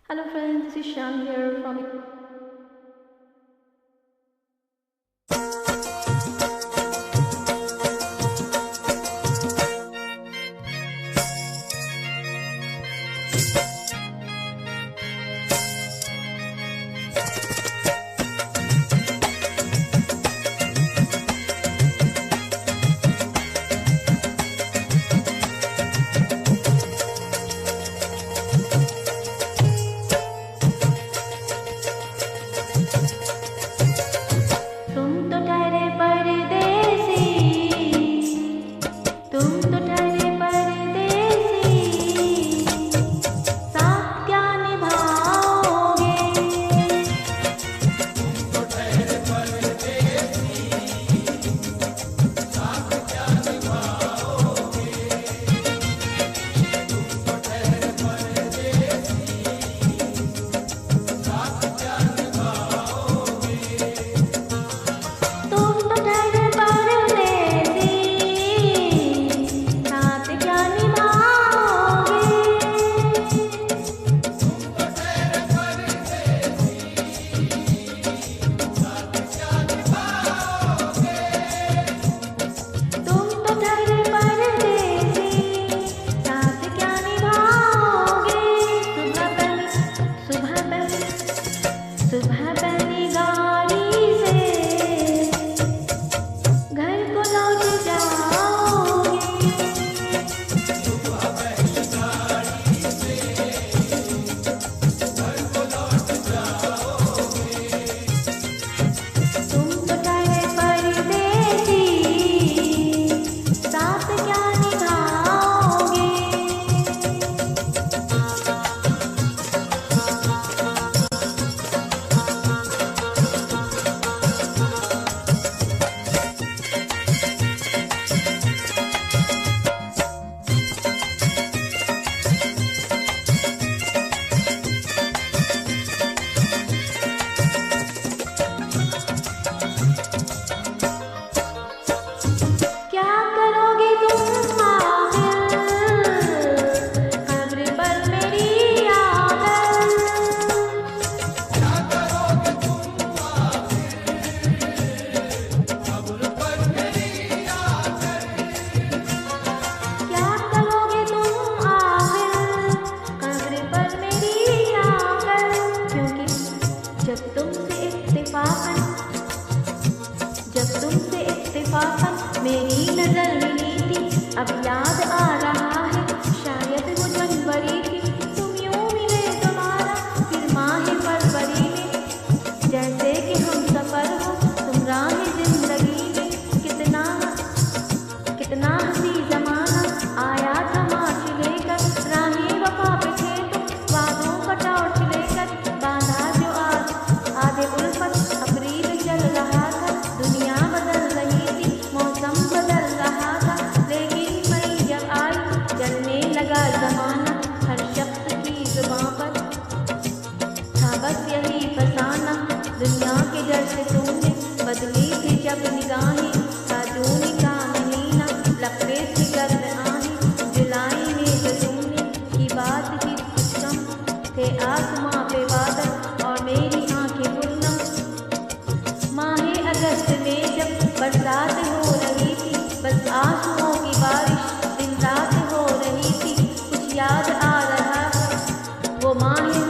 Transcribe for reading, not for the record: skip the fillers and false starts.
Hello friends, this is Shan here from मेरी नजर मिली थी, अब याद आ रहा है शायद वो जनवरी थी। तुम यूं मिले दोबारा फिर माह फरवरी में, जैसे कि हम सफर हो तुम राह जिंदगी में। कितना कितना हंसी जमाना आया था मार्च लेकर, राहें वफा पे थे तुम वादों का टॉर्च लेकर। बांधा जो आधे उल्फत अप्रैल चल रहा था, दुनिया बदल रही थी, मौसम बदल रहा था। लेकिन मई जब आई जलने लगा जमाना, हर शख्स की जुबां पर था बस यही फसाना। दुनिया के डर से तुमने बदली थी जब निगाहें, था जून का महीना लपटे थी गर्म आहें। जुलाई में जो तुमने की बात की कुछ कम थे आसमां पे बादल और मेरी आंखें पूर्णम। माहे अगस्त में जब बरसात हो रही थी, बस आंसुओं की बारिश दिन रात हो रही थी। कुछ याद आ रहा था वो माहे